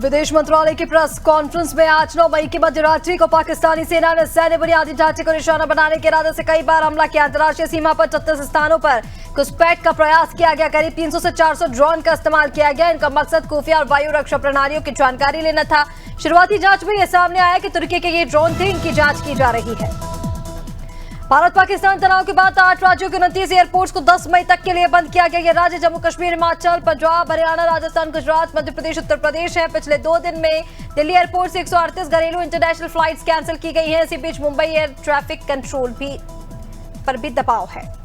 विदेश मंत्रालय की प्रेस कॉन्फ्रेंस में आज 9 मई की मध्यरात्रि को पाकिस्तानी सेना ने सैन्य बुनियादी ढांचे को निशाना बनाने के इरादे से कई बार हमला किया। अंतर्राष्ट्रीय सीमा पर 36 स्थानों पर घुसपैठ का प्रयास किया गया। करीब 300 से 400 ड्रोन का इस्तेमाल किया गया। इनका मकसद खुफिया और वायु रक्षा प्रणालियों की जानकारी लेना था। शुरुआती जांच में यह सामने आया कि तुर्की के ये ड्रोन थे। इनकी जांच की जा रही है। भारत पाकिस्तान तनाव के बाद 8 राज्यों के 29 एयरपोर्ट्स को 10 मई तक के लिए बंद किया गया। ये राज्य जम्मू कश्मीर, हिमाचल, पंजाब, हरियाणा, राजस्थान, गुजरात, मध्य प्रदेश, उत्तर प्रदेश है। पिछले 2 दिन में दिल्ली एयरपोर्ट से 138 घरेलू इंटरनेशनल फ्लाइट्स कैंसिल की गई हैं। इसी बीच मुंबई एयर ट्रैफिक कंट्रोल पर भी दबाव है।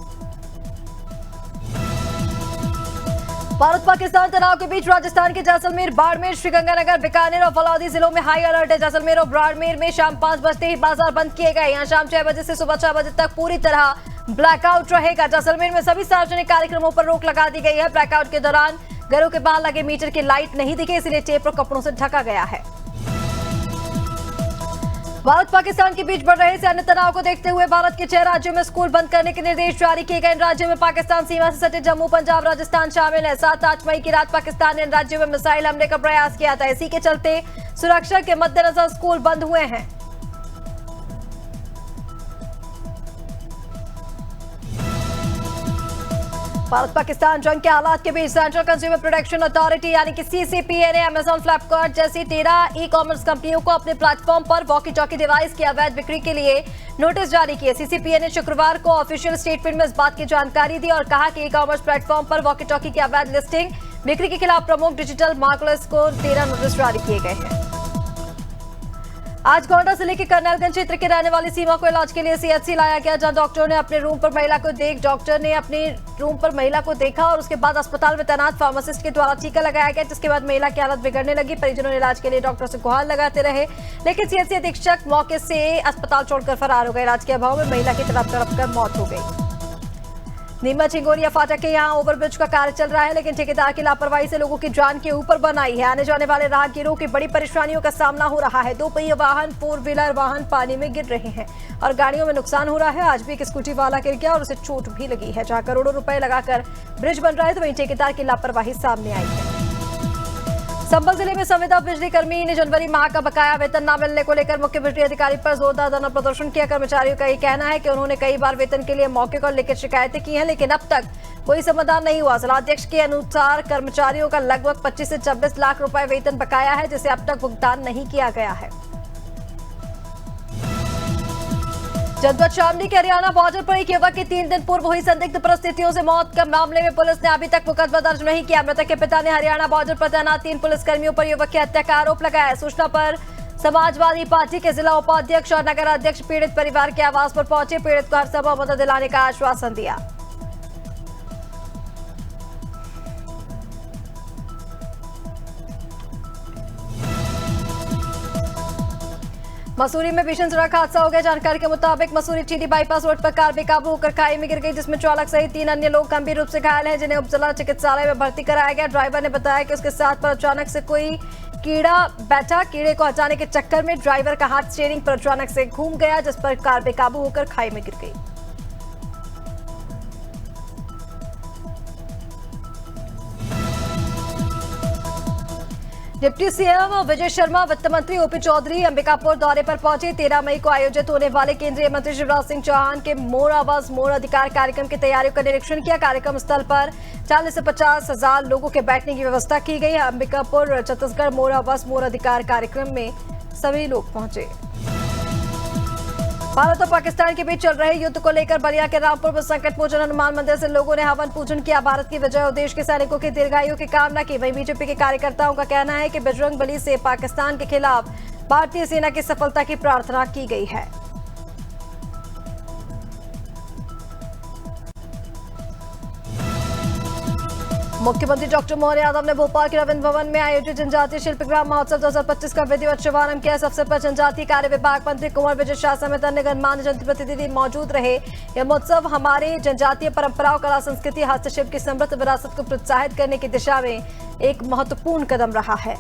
भारत पाकिस्तान तनाव के बीच राजस्थान के जैसलमेर, बाड़मेर, श्रीगंगानगर, बीकानेर और फलौदी जिलों में हाई अलर्ट है। जैसलमेर और बाड़मेर में शाम 5 बजते ही बाजार बंद किए गए। यहाँ शाम 6 बजे से सुबह 6 बजे तक पूरी तरह ब्लैकआउट रहेगा। जैसलमेर में सभी सार्वजनिक कार्यक्रमों पर रोक लगा दी गई है। ब्लैकआउट के दौरान घरों के बाहर लगे मीटर की लाइट नहीं दिखे, इसलिए टेप और कपड़ों से ढका गया है। भारत पाकिस्तान के बीच बढ़ रहे सैन्य तनाव को देखते हुए भारत के 6 राज्यों में स्कूल बंद करने के निर्देश जारी किए गए। इन राज्यों में पाकिस्तान सीमा से सटे जम्मू, पंजाब, राजस्थान शामिल है। 7-8 मई की रात पाकिस्तान ने इन राज्यों में मिसाइल हमले का प्रयास किया था। इसी के चलते सुरक्षा के मद्देनजर स्कूल बंद हुए हैं। भारत पाकिस्तान जंग के हालात के बीच सेंट्रल कंज्यूमर प्रोटेक्शन अथॉरिटी यानी कि सीसीपीए ने अमेजॉन, फ्लिपकार्ट जैसी 13 ई कॉमर्स कंपनियों को अपने प्लेटफॉर्म पर वॉकी टॉकी डिवाइस की अवैध बिक्री के लिए नोटिस जारी किए। सीसीपीए ने शुक्रवार को ऑफिशियल स्टेटमेंट में इस बात की जानकारी दी और कहा कि ई कॉमर्स प्लेटफॉर्म पर वॉकी टॉकी की अवैध लिस्टिंग बिक्री के खिलाफ प्रमुख डिजिटल मार्केटर्स को 13 नोटिस जारी किए गए हैं। आज गोंडा जिले के कर्नलगंज क्षेत्र के रहने वाली सीमा को इलाज के लिए सीएचसी लाया गया, जहां डॉक्टर ने अपने रूम पर महिला को देखा और उसके बाद अस्पताल में तैनात फार्मासिस्ट के द्वारा टीका लगाया गया, जिसके बाद महिला की हालत बिगड़ने लगी। परिजनों ने इलाज के लिए डॉक्टर से गुहार लगाते रहे, लेकिन सीएचसी अधीक्षक मौके से अस्पताल छोड़कर फरार हो गए। इलाज के अभाव में महिला की तड़प कर मौत हो गई। नीमच हिंगोरिया फाटक के यहाँ ओवरब्रिज का कार्य चल रहा है, लेकिन ठेकेदार की लापरवाही से लोगों की जान के ऊपर बनाई है। आने जाने वाले राहगीरों की बड़ी परेशानियों का सामना हो रहा है। 2 पहिया वाहन, 4 व्हीलर वाहन पानी में गिर रहे हैं और गाड़ियों में नुकसान हो रहा है। आज भी एक स्कूटी वाला गिर गया और उसे चोट भी लगी है। जहां करोड़ों रुपए लगाकर ब्रिज बन रहा है, तो वहीं ठेकेदार की लापरवाही सामने आई है। संभल जिले में संविदा बिजली कर्मी ने जनवरी माह का बकाया वेतन न मिलने को लेकर मुख्य बिजली अधिकारी पर जोरदार धरना प्रदर्शन किया। कर्मचारियों का ये कहना है कि उन्होंने कई बार वेतन के लिए मौके पर लेकर शिकायतें की हैं, लेकिन अब तक कोई समाधान नहीं हुआ। जिलाध्यक्ष के अनुसार कर्मचारियों का लगभग 25 से 26 लाख रुपए वेतन बकाया है, जिसे अब तक भुगतान नहीं किया गया है। जनपद शामली के हरियाणा बॉर्डर पर एक युवक की 3 दिन पूर्व हुई संदिग्ध परिस्थितियों से मौत के मामले में पुलिस ने अभी तक मुकदमा दर्ज नहीं किया। मृतक के पिता ने हरियाणा बॉर्डर पर तैनात 3 पुलिसकर्मियों पर युवक की हत्या का आरोप लगाया। सूचना पर समाजवादी पार्टी के जिला उपाध्यक्ष और नगर अध्यक्ष पीड़ित परिवार के आवास पर पहुंचे। पीड़ित को हर संभव मदद दिलाने का आश्वासन दिया। मसूरी में भीषण सड़क हादसा हो गया। जानकारी के मुताबिक मसूरी चीनी बाईपास रोड पर कार बेकाबू होकर खाई में गिर गई, जिसमें चालक सहित 3 अन्य लोग गंभीर रूप से घायल हैं, जिन्हें उपजिला चिकित्सालय में भर्ती कराया गया। ड्राइवर ने बताया कि उसके साथ पर अचानक से कोई कीड़ा बैठा। कीड़े को हटाने के चक्कर में ड्राइवर का हाथ स्टीयरिंग पर अचानक से घूम गया, जिस पर कार बेकाबू होकर खाई में गिर गई। डिप्टी सीएम विजय शर्मा, वित्त मंत्री ओपी चौधरी अंबिकापुर दौरे पर पहुंचे। 13 मई को आयोजित होने वाले केंद्रीय मंत्री शिवराज सिंह चौहान के मोर आवाज मोर अधिकार कार्यक्रम की तैयारियों का निरीक्षण किया। कार्यक्रम स्थल पर 40 से 50 हजार लोगों के बैठने की व्यवस्था की गई। अंबिकापुर छत्तीसगढ़ मोर आवाज मोर अधिकार कार्यक्रम में सभी लोग पहुंचे। भारत और पाकिस्तान के बीच चल रहे युद्ध को लेकर बलिया के रामपुर में संकट मोचन हनुमान मंदिर से लोगों ने हवन पूजन किया। भारत की विजय और देश के सैनिकों की दीर्घायु की कामना की। वहीं बीजेपी के कार्यकर्ताओं का कहना है कि बजरंग बली से पाकिस्तान के खिलाफ भारतीय सेना की सफलता की प्रार्थना की गई है। मुख्यमंत्री डॉक्टर मोहन यादव ने भोपाल के रविंद्र भवन में आयोजित जनजातीय शिल्पग्राम महोत्सव 2025 का विधिवत शुभारंभ किया। इस अवसर पर जनजातीय कार्य विभाग मंत्री कुंवर विजय शाह समेत अन्य गणमान्य जनप्रतिनिधि मौजूद रहे। यह महोत्सव हमारे जनजातीय परंपराओं, कला, संस्कृति, हस्तशिल्प की समृद्ध विरासत को प्रोत्साहित करने की दिशा में एक महत्वपूर्ण कदम रहा है।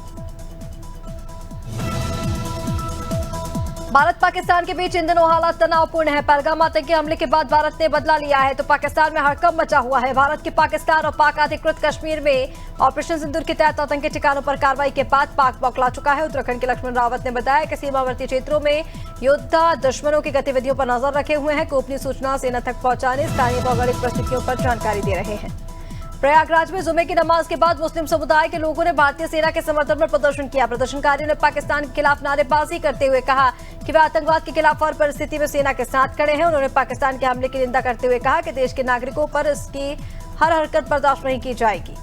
भारत पाकिस्तान के बीच इन दिनों हालात तनावपूर्ण है। पहलगाम आतंकी हमले के बाद भारत ने बदला लिया है तो पाकिस्तान में हड़कंप मचा हुआ है। भारत की पाकिस्तान और पाक अधिकृत कश्मीर में ऑपरेशन सिंदूर के तहत आतंकी ठिकानों पर कार्रवाई के बाद पाक बौखला चुका है। उत्तराखंड के लक्ष्मण रावत ने बताया कि सीमावर्ती क्षेत्रों में योद्धा दुश्मनों की गतिविधियों पर नजर रखे हुए हैं, गोपनीय सूचना सेना तक पहुंचाने, स्थानीय भौगोलिक परिस्थितियों पर जानकारी दे रहे हैं। प्रयागराज में जुमे की नमाज के बाद मुस्लिम समुदाय के लोगों ने भारतीय सेना के समर्थन में प्रदर्शन किया। प्रदर्शनकारियों ने पाकिस्तान के खिलाफ नारेबाजी करते हुए कहा कि वे आतंकवाद के खिलाफ हर परिस्थिति में सेना के साथ खड़े हैं। उन्होंने पाकिस्तान के हमले की निंदा करते हुए कहा कि देश के नागरिकों पर इसकी हर हरकत बर्दाश्त नहीं की जाएगी।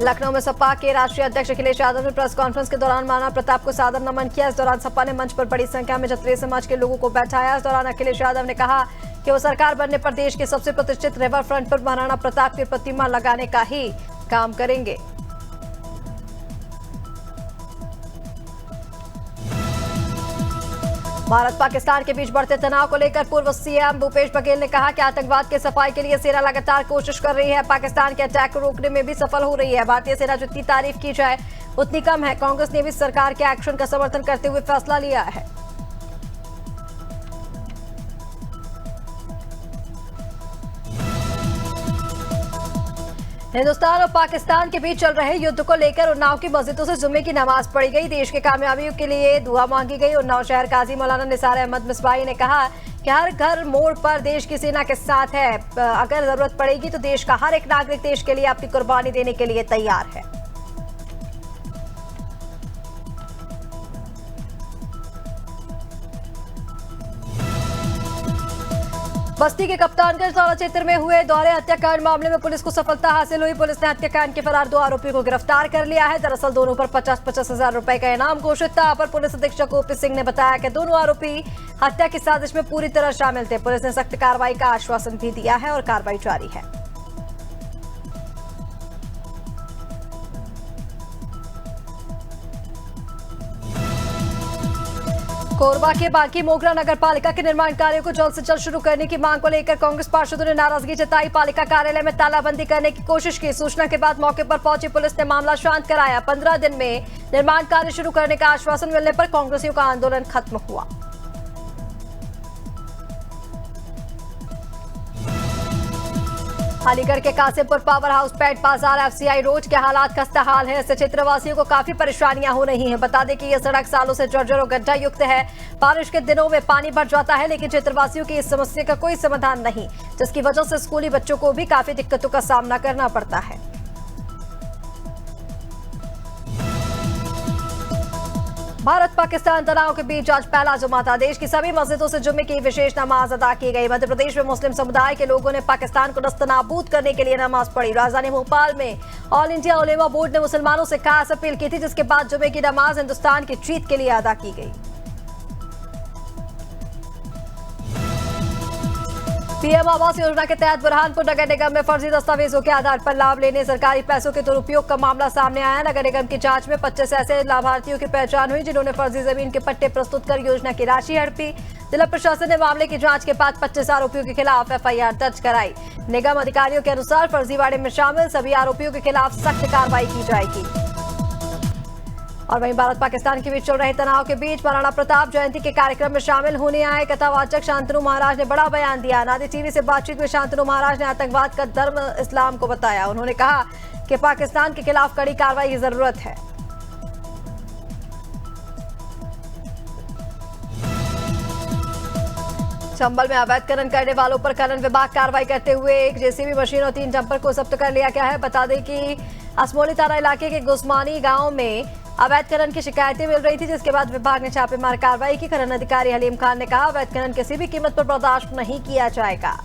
लखनऊ में सपा के राष्ट्रीय अध्यक्ष अखिलेश यादव ने प्रेस कॉन्फ्रेंस के दौरान महाराणा प्रताप को सादर नमन किया। इस दौरान सपा ने मंच पर बड़ी संख्या में क्षत्रिय समाज के लोगों को बैठाया। इस दौरान अखिलेश यादव ने कहा कि वो सरकार बनने पर देश के सबसे प्रतिष्ठित रिवर फ्रंट पर महाराणा प्रताप की प्रतिमा लगाने का ही काम करेंगे। भारत पाकिस्तान के बीच बढ़ते तनाव को लेकर पूर्व सीएम भूपेश बघेल ने कहा कि आतंकवाद के सफाई के लिए सेना लगातार कोशिश कर रही है, पाकिस्तान के अटैक को रोकने में भी सफल हो रही है। भारतीय सेना जितनी तारीफ की जाए उतनी कम है। कांग्रेस ने भी सरकार के एक्शन का समर्थन करते हुए फैसला लिया है। हिंदुस्तान और पाकिस्तान के बीच चल रहे युद्ध को लेकर उन्नाव की मस्जिदों से जुम्मे की नमाज पढ़ी गई। देश की कामयाबी के लिए दुआ मांगी गई। उन्नाव शहर काजी मौलाना निसार अहमद मिसबाही ने कहा कि हर घर मोड़ पर देश की सेना के साथ है। अगर जरूरत पड़ेगी तो देश का हर एक नागरिक देश के लिए अपनी कुर्बानी देने के लिए तैयार है। बस्ती के कप्तानगंज थाना क्षेत्र में हुए दोहरे हत्याकांड मामले में पुलिस को सफलता हासिल हुई। पुलिस ने हत्याकांड के फरार 2 आरोपियों को गिरफ्तार कर लिया है। दरअसल दोनों पर 50-50 हजार रुपए का इनाम घोषित था। अपर पुलिस अधीक्षक ओपी सिंह ने बताया कि दोनों आरोपी हत्या की साजिश में पूरी तरह शामिल थे। पुलिस ने सख्त कार्रवाई का आश्वासन भी दिया है और कार्रवाई जारी है। कोरबा के बांकी मोगरा नगर पालिका के निर्माण कार्यों को जल्द से जल्द शुरू करने की मांग को लेकर कांग्रेस पार्षदों ने नाराजगी जताई। पालिका कार्यालय में तालाबंदी करने की कोशिश की। सूचना के बाद मौके पर पहुंची पुलिस ने मामला शांत कराया। 15 दिन में निर्माण कार्य शुरू करने का आश्वासन मिलने पर कांग्रेसियों का आंदोलन खत्म हुआ। अलीगढ़ के कासिमपुर पावर हाउस पैट बाजार एफसीआई रोड के हालात खस्ता हाल है। इससे क्षेत्रवासियों को काफी परेशानियां हो रही हैं। बता दें कि यह सड़क सालों से जर्जर और गड्ढा युक्त है। बारिश के दिनों में पानी भर जाता है, लेकिन क्षेत्रवासियों की इस समस्या का कोई समाधान नहीं, जिसकी वजह से स्कूली बच्चों को भी काफी दिक्कतों का सामना करना पड़ता है। भारत पाकिस्तान तनाव के बीच आज पहला जुमा था। देश की सभी मस्जिदों से जुम्मे की विशेष नमाज अदा की गई। मध्य प्रदेश में मुस्लिम समुदाय के लोगों ने पाकिस्तान को नस्तनाबूद करने के लिए नमाज पढ़ी। राजधानी भोपाल में ऑल इंडिया उलेमा बोर्ड ने मुसलमानों से खास अपील की थी, जिसके बाद जुम्मे की नमाज हिंदुस्तान की जीत के लिए अदा की गई। पीएम आवास योजना के तहत बुरहानपुर नगर निगम में फर्जी दस्तावेजों के आधार पर लाभ लेने, सरकारी पैसों के दुरुपयोग का मामला सामने आया। नगर निगम की जांच में 25 ऐसे लाभार्थियों की पहचान हुई जिन्होंने फर्जी जमीन के पट्टे प्रस्तुत कर योजना की राशि हड़पी। जिला प्रशासन ने मामले की जांच के बाद 25 आरोपियों के खिलाफ एफआईआर दर्ज कराई। निगम अधिकारियों के अनुसार फर्जीवाड़े में शामिल सभी आरोपियों के खिलाफ सख्त कार्रवाई की जाएगी। और वहीं भारत पाकिस्तान के बीच चल रहे तनाव के बीच महाराणा प्रताप जयंती के कार्यक्रम में शामिल होने आए कथावाचक शांतनु महाराज ने बड़ा बयान दिया। नादी टीवी से बातचीत में शांतनु महाराज ने आतंकवाद का धर्म इस्लाम को बताया। उन्होंने कहा कि पाकिस्तान के खिलाफ कड़ी कार्रवाई की जरूरत है। चंबल में अवैध खनन करने वालों पर खनन विभाग कार्रवाई करते हुए एक जेसीबी मशीन और 3 डंपर को जब्त कर लिया गया है। बता दें कि असमोली थाना इलाके के गुस्मानी गांव में अवैध खनन की शिकायतें मिल रही थी, जिसके बाद विभाग ने छापेमार कार्रवाई की। खनन अधिकारी हलीम खान ने कहा अवैध खनन किसी भी कीमत पर बर्दाश्त नहीं किया जाएगा।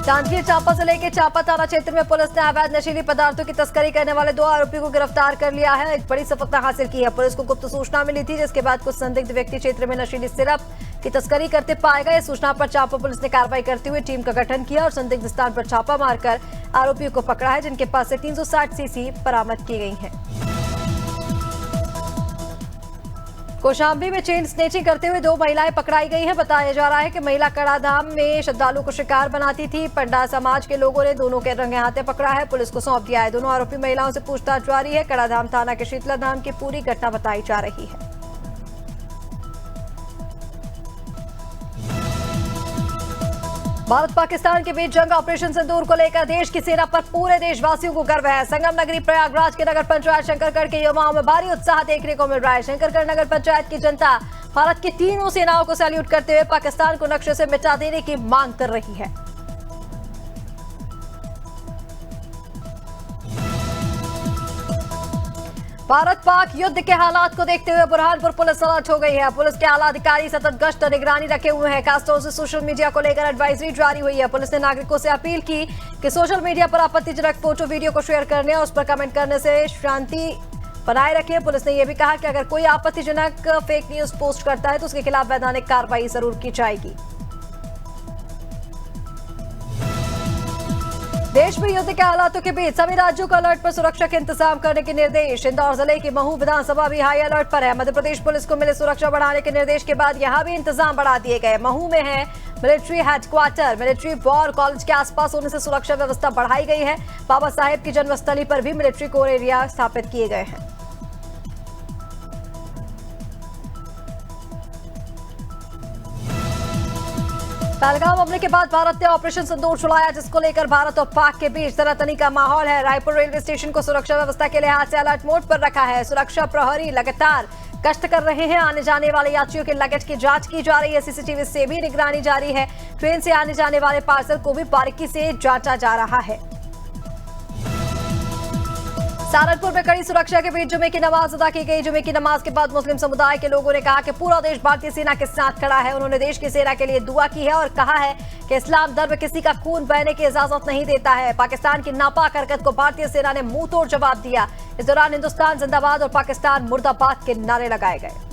जांजगीर चांपा जिले के चांपा थाना क्षेत्र में पुलिस ने अवैध नशीली पदार्थों की तस्करी करने वाले 2 आरोपियों को गिरफ्तार कर लिया है। एक बड़ी सफलता हासिल की है। पुलिस को गुप्त सूचना मिली थी, जिसके बाद कुछ संदिग्ध व्यक्ति क्षेत्र में नशीली सिरप की तस्करी करते पाए गए। इस सूचना पर चांपा पुलिस ने कार्रवाई करते हुए टीम का गठन किया और संदिग्ध स्थान पर छापा मारकर आरोपियों को पकड़ा है, जिनके पास से 360 सीसी बरामद की गई है। कौशाम्बी में चेन स्नेचिंग करते हुए 2 महिलाएं पकड़ाई गई हैं। बताया जा रहा है कि महिला कड़ाधाम में श्रद्धालु को शिकार बनाती थी। पंडा समाज के लोगों ने दोनों के रंगे हाथे पकड़ा है, पुलिस को सौंप दिया है। दोनों आरोपी महिलाओं से पूछताछ जारी है। कड़ाधाम थाना के शीतला धाम की पूरी घटना बताई जा रही है। भारत पाकिस्तान के बीच जंग ऑपरेशन सिंदूर को लेकर देश की सेना पर पूरे देशवासियों को गर्व है। संगम नगरी प्रयागराज के नगर पंचायत शंकरगढ़ के युवाओं में भारी उत्साह देखने को मिल रहा है। शंकरगढ़ नगर पंचायत की जनता भारत की तीनों सेनाओं को सैल्यूट करते हुए पाकिस्तान को नक्शे से मिटा देने की मांग कर रही है। भारत पाक युद्ध के हालात को देखते हुए बुरहानपुर पुलिस अलर्ट हो गई है। पुलिस के आला अधिकारी सतत गश्त और निगरानी रखे हुए हैं। खासतौर से सोशल मीडिया को लेकर एडवाइजरी जारी हुई है। पुलिस ने नागरिकों से अपील की कि सोशल मीडिया पर आपत्तिजनक फोटो वीडियो को शेयर करने और उस पर कमेंट करने से शांति बनाए रखें। पुलिस ने यह भी कहा कि अगर कोई आपत्तिजनक फेक न्यूज पोस्ट करता है तो उसके खिलाफ वैधानिक कार्रवाई जरूर की जाएगी। देश में युद्ध के हालातों के बीच सभी राज्यों को अलर्ट पर सुरक्षा के इंतजाम करने के निर्देश। इंदौर जिले की महू विधानसभा भी हाई अलर्ट पर है। मध्य प्रदेश पुलिस को मिले सुरक्षा बढ़ाने के निर्देश के बाद यहां भी इंतजाम बढ़ा दिए गए। महू में है military headquarter. Military war college के आसपास होने से सुरक्षा व्यवस्था बढ़ाई गई है। बाबा साहेब की जन्मस्थली पर भी मिलिट्री कोर एरिया स्थापित किए गए हैं। पहलगाम हमले के बाद भारत ने ऑपरेशन सिंदूर चलाया, जिसको लेकर भारत और पाक के बीच तनातनी का माहौल है। रायपुर रेलवे स्टेशन को सुरक्षा व्यवस्था के लिहाज से अलर्ट मोड पर रखा है। सुरक्षा प्रहरी लगातार गश्त कर रहे हैं। आने जाने वाले यात्रियों के लगेज की जांच की जा रही है। सीसीटीवी से भी निगरानी जारी है। ट्रेन से आने जाने वाले पार्सल को भी बारीकी से जांचा जा रहा है। सहारनपुर में कड़ी सुरक्षा के बीच जुमे की नमाज अदा की गई। जुमे की नमाज के बाद मुस्लिम समुदाय के लोगों ने कहा कि पूरा देश भारतीय सेना के साथ खड़ा है। उन्होंने देश की सेना के लिए दुआ की है और कहा है कि इस्लाम धर्म किसी का खून बहने की इजाजत नहीं देता है। पाकिस्तान की नापाक हरकत को भारतीय सेना ने मुंह तोड़ जवाब दिया। इस दौरान हिंदुस्तान जिंदाबाद और पाकिस्तान मुर्दाबाद के नारे लगाए गए।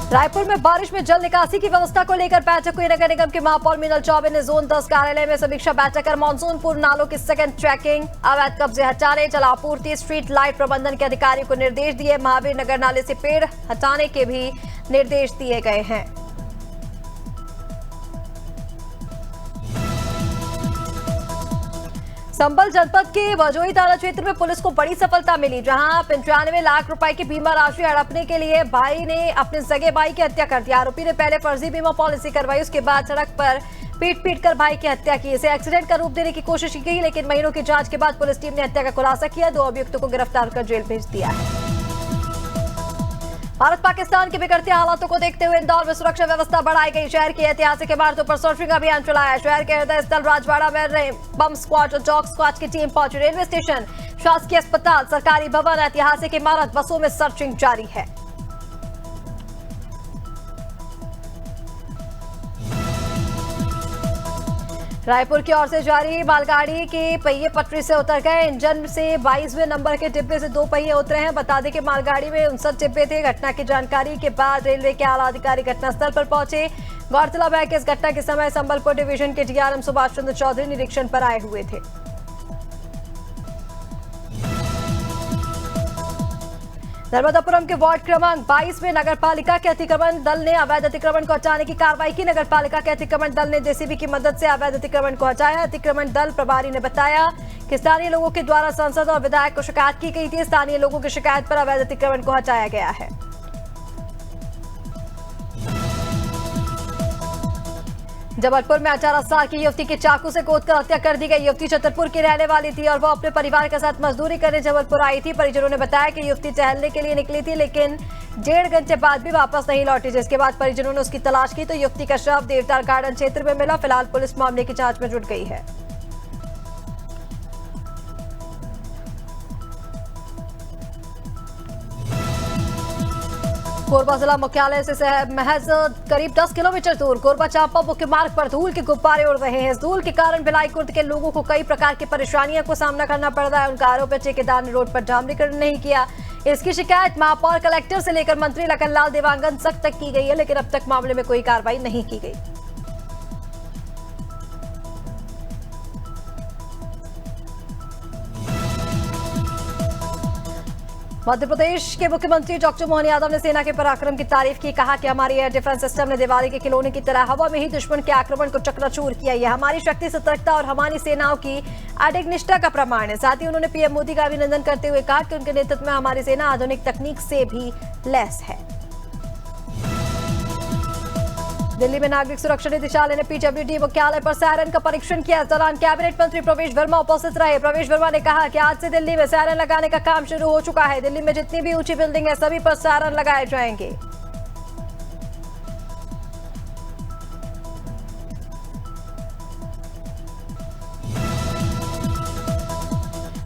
रायपुर में बारिश में जल निकासी की व्यवस्था को लेकर बैठक हुई। नगर निगम के महापौर मीनल चौबे ने जोन 10 कार्यालय में समीक्षा बैठक कर मानसून पूर्व नालों की सेकंड ट्रैकिंग, अवैध कब्जे हटाने, जलापूर्ति, स्ट्रीट लाइट प्रबंधन के अधिकारियों को निर्देश दिए। महावीर नगर नाले से पेड़ हटाने के भी निर्देश दिए गए हैं। संभल जनपद के भजोई थाना क्षेत्र में पुलिस को बड़ी सफलता मिली, जहां 95 लाख रुपए की बीमा राशि हड़पने के लिए भाई ने अपने सगे भाई की हत्या कर दी। आरोपी ने पहले फर्जी बीमा पॉलिसी करवाई, उसके बाद सड़क पर पीट कर भाई की हत्या की। इसे एक्सीडेंट का रूप देने की कोशिश की गई, लेकिन महीनों की जांच के बाद पुलिस टीम ने हत्या का खुलासा किया। 2 अभियुक्तों को गिरफ्तार कर जेल भेज दिया है। भारत पाकिस्तान के बिगड़ते हालातों को देखते हुए इंदौर में सुरक्षा व्यवस्था बढ़ाई गई। शहर की ऐतिहासिक इमारतों पर सर्चिंग अभियान चलाया। शहर के हृदय स्थल राजवाड़ा में बम स्क्वाड और डॉग स्क्वाड की टीम पहुंची। रेलवे स्टेशन, शासकीय अस्पताल, सरकारी भवन, ऐतिहासिक इमारत, बसों में सर्चिंग जारी है। रायपुर की ओर से जारी मालगाड़ी के पहिए पटरी से उतर गए। इंजन से 22वें नंबर के डिब्बे से 2 पहिए उतरे हैं। बता दें कि मालगाड़ी में 59 डिब्बे थे। घटना की जानकारी के बाद रेलवे के आला अधिकारी घटनास्थल पर पहुंचे। गौरतलब है कि इस घटना के समय संबलपुर डिवीजन के डीआरएम सुभाष चंद्र चौधरी निरीक्षण पर आए हुए थे। नर्मदापुरम के वार्ड क्रमांक 22 में नगर पालिका के अतिक्रमण दल ने अवैध अतिक्रमण को हटाने की कार्रवाई की। नगर पालिका के अतिक्रमण दल ने जेसीबी की मदद से अवैध अतिक्रमण को हटाया। अतिक्रमण दल प्रभारी ने बताया कि स्थानीय लोगों के द्वारा सांसद और विधायक को शिकायत की गई थी। स्थानीय लोगों की शिकायत पर अवैध अतिक्रमण को हटाया गया है। जबलपुर में 18 साल की युवती की चाकू से गोदकर हत्या कर दी गई। युवती छतरपुर की रहने वाली थी और वो अपने परिवार के साथ मजदूरी करने जबलपुर आई थी। परिजनों ने बताया कि युवती टहलने के लिए निकली थी, लेकिन 1.5 घंटे बाद भी वापस नहीं लौटी, जिसके बाद परिजनों ने उसकी तलाश की तो युवती का शव देवदार गार्डन क्षेत्र में मिला। फिलहाल पुलिस मामले की जांच में जुट गई है। कोरबा जिला मुख्यालय से महज करीब 10 किलोमीटर दूर कोरबा चांपा मुख्य मार्ग पर धूल के गुब्बारे उड़ रहे हैं। इस धूल के कारण भिलाई कुर्द के लोगों को कई प्रकार की परेशानियों को सामना करना पड़ रहा है। उनका आरोप है ठेकेदार ने रोड पर डामरीकरण नहीं किया। इसकी शिकायत महापौर, कलेक्टर से लेकर मंत्री लखनलाल देवांगन तक की गई है, लेकिन अब तक मामले में कोई कार्रवाई नहीं की गई। मध्य प्रदेश के मुख्यमंत्री डॉक्टर मोहन यादव ने सेना के पराक्रम की तारीफ की। कहा कि हमारी एयर डिफेंस सिस्टम ने दिवाली के खिलौने की तरह हवा में ही दुश्मन के आक्रमण को चकनाचूर किया। यह हमारी शक्ति, सतर्कता और हमारी सेनाओं की अडिग निष्ठा का प्रमाण है। साथ ही उन्होंने पीएम मोदी का अभिनंदन करते हुए कहा कि उनके नेतृत्व में हमारी सेना आधुनिक तकनीक से भी लैस है। दिल्ली में नागरिक सुरक्षा निदेशालय ने पीडब्ल्यूडी मुख्यालय पर सायरन का परीक्षण किया। इस दौरान कैबिनेट मंत्री प्रवेश वर्मा उपस्थित रहे। प्रवेश वर्मा ने कहा कि आज से दिल्ली में सायरन लगाने का काम शुरू हो चुका है। दिल्ली में जितनी भी ऊंची बिल्डिंग है सभी पर सायरन लगाए जाएंगे।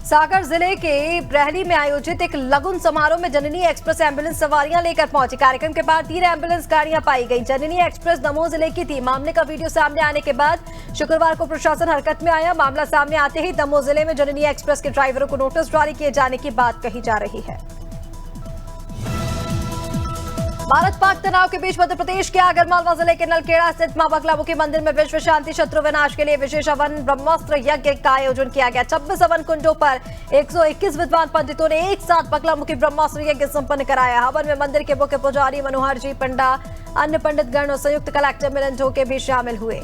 सागर जिले के बरहली में आयोजित एक लगन समारोह में जननी एक्सप्रेस एम्बुलेंस सवारियां लेकर पहुंची। कार्यक्रम के बाद 3 एम्बुलेंस गाड़ियां पाई गई। जननी एक्सप्रेस दमोह जिले की थी। मामले का वीडियो सामने आने के बाद शुक्रवार को प्रशासन हरकत में आया। मामला सामने आते ही दमोह जिले में जननी एक्सप्रेस के ड्राइवरों को नोटिस जारी किए जाने की बात कही जा रही है। भारत पाक तनाव के बीच मध्य प्रदेश के आगरमालवा जिले के नलखेड़ा स्थित मां बगलामुखी मंदिर में विश्व शांति शत्रु विनाश के लिए विशेष हवन ब्रह्मास्त्र यज्ञ का आयोजन किया गया। 26 हवन कुंडों पर 121 विद्वान पंडितों ने एक साथ बगलामुखी ब्रह्मास्त्र यज्ञ संपन्न कराया। हवन में मंदिर के मुख्य पुजारी मनोहर जी पंडा, अन्य पंडित गण और संयुक्त कलेक्टर मिलन ढोके भी शामिल हुए।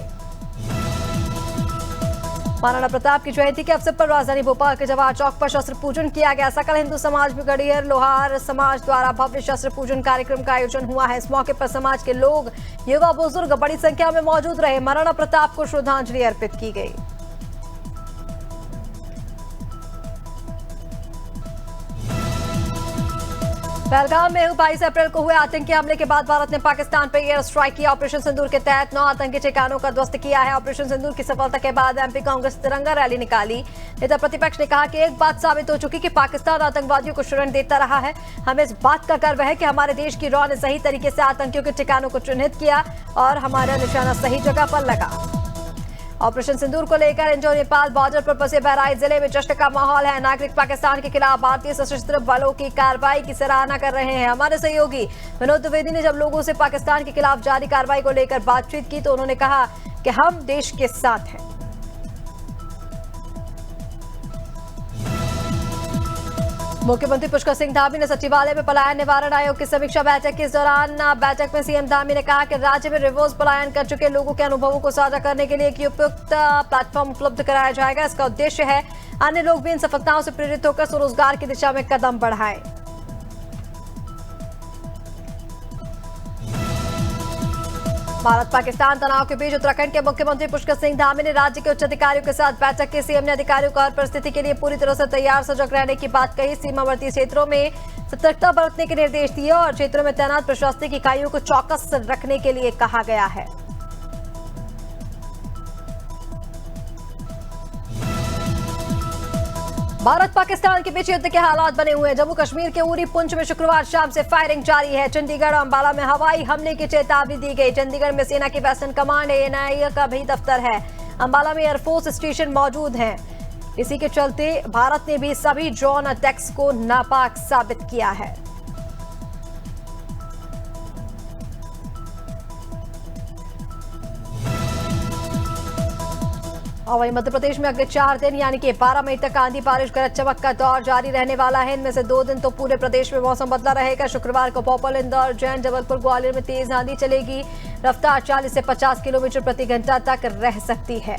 महाराणा प्रताप की जयंती के अवसर पर राजधानी भोपाल के जवाहर चौक पर शस्त्र पूजन किया गया। सकल हिंदू समाज में गड़ियर लोहार समाज द्वारा भव्य शस्त्र पूजन कार्यक्रम का आयोजन हुआ है। इस मौके पर समाज के लोग, युवा, बुजुर्ग बड़ी संख्या में मौजूद रहे। महाराणा प्रताप को श्रद्धांजलि अर्पित की गई। पहलगाम में 22 अप्रैल को हुए आतंकी हमले के बाद भारत ने पाकिस्तान पर एयर स्ट्राइक किया। ऑपरेशन सिंदूर के तहत 9 आतंकी ठिकानों का ध्वस्त किया है। ऑपरेशन सिंदूर की सफलता के बाद एमपी कांग्रेस तिरंगा रैली निकाली। नेता प्रतिपक्ष ने कहा कि एक बात साबित हो चुकी कि पाकिस्तान आतंकवादियों को शरण देता रहा है। हमें इस बात का गर्व है कि हमारे देश की रॉ ने सही तरीके से आतंकियों के ठिकानों को चिन्हित किया और हमारा निशाना सही जगह पर लगा। ऑपरेशन सिंदूर को लेकर इंडो नेपाल बॉर्डर पर फंसे बहराइच जिले में जश्न का माहौल है। नागरिक पाकिस्तान के खिलाफ भारतीय सशस्त्र बलों की कार्रवाई की सराहना कर रहे हैं। हमारे सहयोगी विनोद द्विवेदी ने जब लोगों से पाकिस्तान के खिलाफ जारी कार्रवाई को लेकर बातचीत की तो उन्होंने कहा कि हम देश के साथ हैं। मुख्यमंत्री पुष्कर सिंह धामी ने सचिवालय में पलायन निवारण आयोग की समीक्षा बैठक की। इस दौरान बैठक में सीएम धामी ने कहा कि राज्य में रिवर्स पलायन कर चुके लोगों के अनुभवों को साझा करने के लिए एक उपयुक्त प्लेटफॉर्म उपलब्ध कराया जाएगा। इसका उद्देश्य है अन्य लोग भी इन सफलताओं से प्रेरित होकर स्वरोजगार की दिशा में कदम बढ़ाएं। भारत पाकिस्तान तनाव के बीच उत्तराखंड के मुख्यमंत्री पुष्कर सिंह धामी ने राज्य के उच्च अधिकारियों के साथ बैठक की। सीएम ने अधिकारियों को हर परिस्थिति के लिए पूरी तरह से तैयार सजग रहने की बात कही। सीमावर्ती क्षेत्रों में सतर्कता बरतने के निर्देश दिए और क्षेत्रों में तैनात प्रशासनिक इकाइयों को चौकस रखने के लिए कहा गया है। भारत पाकिस्तान के बीच युद्ध के हालात बने हुए हैं। जम्मू कश्मीर के उरी पुंछ में शुक्रवार शाम से फायरिंग जारी है। चंडीगढ़ और अंबाला में हवाई हमले की चेतावनी दी गई। चंडीगढ़ में सेना की वेस्टर्न कमांड एएनआई का भी दफ्तर है। अंबाला में एयरफोर्स स्टेशन मौजूद है। इसी के चलते भारत ने भी सभी ड्रोन अटैक्स को नापाक साबित किया है। और वहीं मध्य प्रदेश में अगले 4 दिन यानी कि 12 मई तक आंधी बारिश गरज चमक का दौर जारी रहने वाला है। इनमें से 2 दिन तो पूरे प्रदेश में मौसम बदला रहेगा। शुक्रवार को भोपाल, इंदौर, उज्जैन, जबलपुर, ग्वालियर में तेज आंधी चलेगी। रफ्तार 40 से 50 किलोमीटर प्रति घंटा तक रह सकती है।